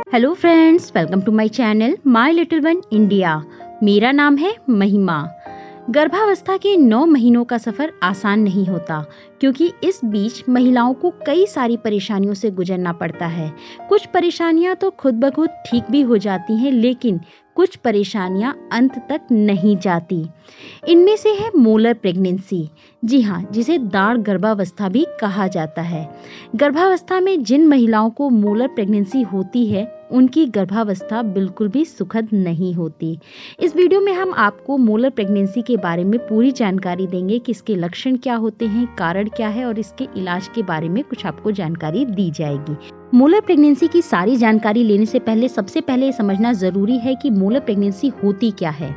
Hello friends, welcome to my channel my little one India. मेरा नाम है महिमा। गर्भावस्था के 9 महीनों का सफर आसान नहीं होता, क्योंकि इस बीच महिलाओं को कई सारी परेशानियों से गुजरना पड़ता है। कुछ परेशानियां तो खुद ब खुद ठीक भी हो जाती हैं, लेकिन कुछ परेशानियां अंत तक नहीं जाती। इनमें से है मोलर प्रेगनेंसी। जी हाँ, जिसे दाढ़ गर्भावस्था भी कहा जाता है। गर्भावस्था में जिन महिलाओं को मोलर प्रेगनेंसी होती है, उनकी गर्भावस्था बिल्कुल भी सुखद नहीं होती। इस वीडियो में हम आपको मोलर प्रेगनेंसी के बारे में पूरी जानकारी देंगे कि इसके लक्षण क्या होते हैं, कारण क्या है और इसके इलाज के बारे में कुछ आपको जानकारी दी जाएगी। मोलर प्रेगनेंसी की सारी जानकारी लेने से पहले सबसे पहले ये समझना जरूरी है कि मोलर प्रेगनेंसी होती क्या है।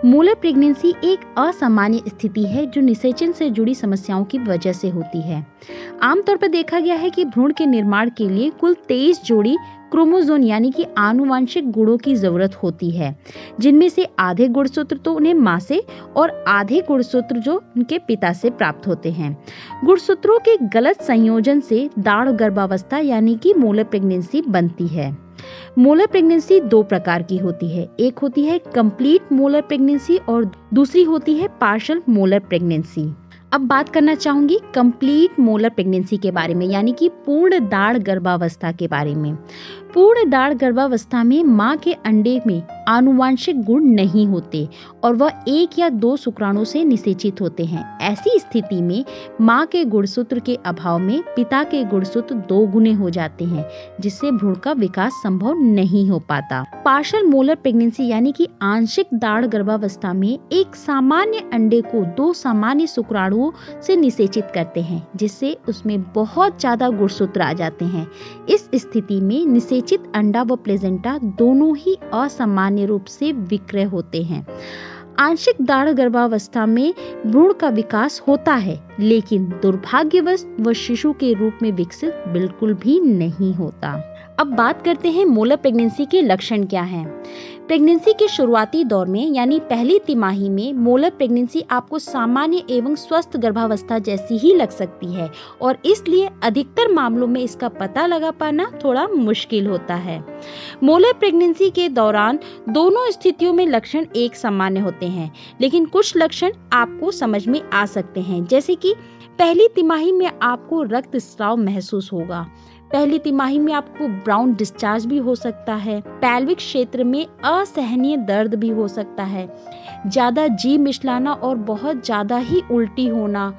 मोलर प्रेगनेंसी एक असामान्य स्थिति है जो निषेचन से जुड़ी समस्याओं की वजह से होती है। आमतौर पर देखा गया है कि भ्रूण के निर्माण के लिए कुल 23 जोड़ी क्रोमोसोम यानी कि आनुवांशिक गुणों की जरूरत होती है, जिनमें से आधे गुणसूत्र तो उन्हें मां से और आधे गुणसूत्र जो उनके पिता से प्राप्त होते हैं। गुणसूत्रों के गलत संयोजन से दाढ़ गर्भावस्था यानी कि मोलर प्रेगनेंसी बनती है। मोलर प्रेगनेंसी 2 प्रकार की होती है। एक होती है कंप्लीट मोलर प्रेगनेंसी और दूसरी होती है पार्शियल मोलर प्रेगनेंसी। अब बात करना चाहूंगी कंप्लीट मोलर प्रेगनेंसी के बारे में, यानी कि पूर्ण दाढ़ गर्भावस्था के बारे में। पूर्ण दाढ़ गर्भावस्था में मां के अंडे में आनुवांशिक गुण नहीं होते और वह 1 या 2 शुक्राणु से निषेचित होते हैं। ऐसी स्थिति में मां के गुणसूत्र के अभाव में पिता के गुणसूत्र 2 गुने हो जाते हैं, जिससे भ्रूण का विकास संभव नहीं हो पाता। पार्शियल मोलर प्रेगनेंसी यानी कि आंशिक दाढ़ गर्भावस्था में एक सामान्य अंडे को 2 सामान्य शुक्राणुओं से निषेचित करते हैं, जिससे उसमें बहुत ज्यादा गुणसूत्र आ जाते हैं। इस स्थिति में निषेचित अंडा व प्लेजेंटा दोनों ही असामान्य रूप से विक्रय होते हैं। आंशिक दाढ़ गर्भावस्था में भ्रूण का विकास होता है, लेकिन दुर्भाग्यवश वह शिशु के रूप में विकसित बिल्कुल भी नहीं होता। अब बात करते हैं मोलर प्रेगनेंसी के लक्षण क्या हैं। प्रेगनेंसी के शुरुआती दौर में यानी पहली तिमाही में मोलर प्रेगनेंसी आपको सामान्य एवं स्वस्थ गर्भावस्था जैसी ही लग सकती है और इसलिए अधिकतर मामलों में इसका पता लगा पाना थोड़ा मुश्किल होता है। मोलर प्रेगनेंसी के दौरान दोनों स्थितियों में लक्षण एक सामान्य होते हैं, लेकिन कुछ लक्षण आपको समझ में आ सकते हैं, जैसे कि पहली तिमाही में आपको रक्तस्राव महसूस होगा। पहली तिमाही में आपको ब्राउन डिस्चार्ज भी हो सकता है। पैल्विक क्षेत्र में असहनीय दर्द भी हो सकता है। ज्यादा जी मिचलाना और बहुत ज्यादा ही उल्टी होना,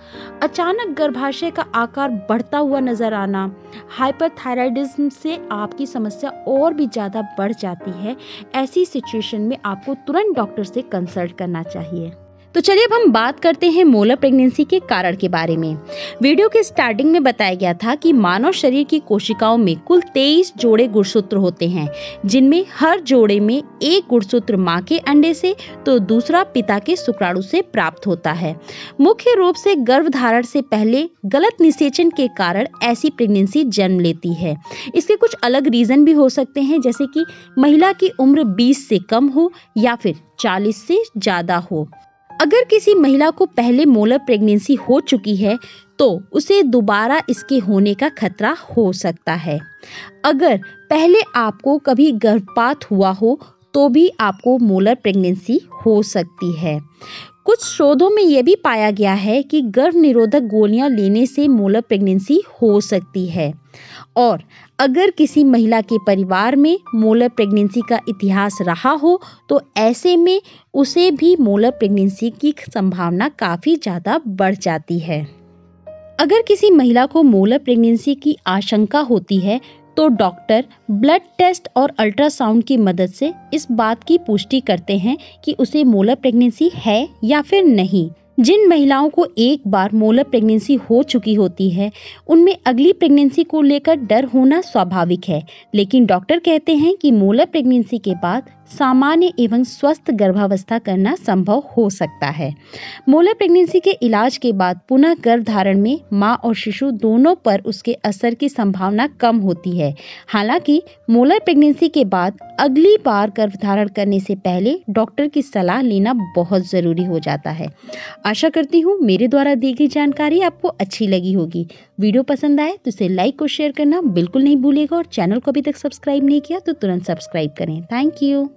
अचानक गर्भाशय का आकार बढ़ता हुआ नजर आना, हाइपरथायराइडिज्म से आपकी समस्या और भी ज्यादा बढ़ जाती है। ऐसी सिचुएशन में आपको तुरंत डॉक्टर से कंसल्ट करना चाहिए। तो चलिए अब हम बात करते हैं मोलर प्रेगनेंसी के कारण के बारे में। वीडियो के स्टार्टिंग में बताया गया था कि मानव शरीर की कोशिकाओं में कुल 23 जोड़े गुणसूत्र होते हैं, जिनमें हर जोड़े में एक गुणसूत्र मां के अंडे से तो दूसरा पिता के शुक्राणु से प्राप्त होता है। मुख्य रूप से गर्भधारण से पहले गलत निषेचन के कारण ऐसी प्रेगनेंसी जन्म लेती है। इसके कुछ अलग रीजन भी हो सकते हैं, जैसे कि महिला की उम्र 20 से कम हो या फिर 40 से ज्यादा हो। अगर किसी महिला को पहले मोलर प्रेगनेंसी हो चुकी है तो उसे दोबारा इसके होने का खतरा हो सकता है। अगर पहले आपको कभी गर्भपात हुआ हो तो भी आपको मोलर प्रेगनेंसी हो सकती है। कुछ शोधों में यह भी पाया गया है कि गर्भ निरोधक गोलियां लेने से मोलर प्रेगनेंसी हो सकती है। और अगर किसी महिला के परिवार में मोलर प्रेगनेंसी का इतिहास रहा हो तो ऐसे में उसे भी मोलर प्रेगनेंसी की संभावना काफी ज्यादा बढ़ जाती है। अगर किसी महिला को मोलर प्रेगनेंसी की आशंका होती है तो डॉक्टर ब्लड टेस्ट और अल्ट्रासाउंड की मदद से इस बात की पुष्टि करते हैं कि उसे मोलर प्रेगनेंसी है या फिर नहीं। जिन महिलाओं को एक बार मोलर प्रेगनेंसी हो चुकी होती है, उनमें अगली प्रेगनेंसी को लेकर डर होना स्वाभाविक है, लेकिन डॉक्टर कहते हैं कि मोलर प्रेगनेंसी के बाद सामान्य एवं स्वस्थ गर्भावस्था करना संभव हो सकता है। मोलर प्रेगनेंसी के इलाज के बाद पुनः गर्भधारण में मां और शिशु दोनों पर उसके असर की संभावना कम होती है। हालांकि मोलर प्रेगनेंसी के बाद अगली बार गर्भधारण करने से पहले डॉक्टर की सलाह लेना बहुत जरूरी हो जाता है। आशा करती हूँ मेरे द्वारा दी गई जानकारी आपको अच्छी लगी होगी। वीडियो पसंद आए तो इसे लाइक और शेयर करना बिल्कुल नहीं भूलिएगा और चैनल को अभी तक सब्सक्राइब नहीं किया तो तुरंत सब्सक्राइब करें। Thank you.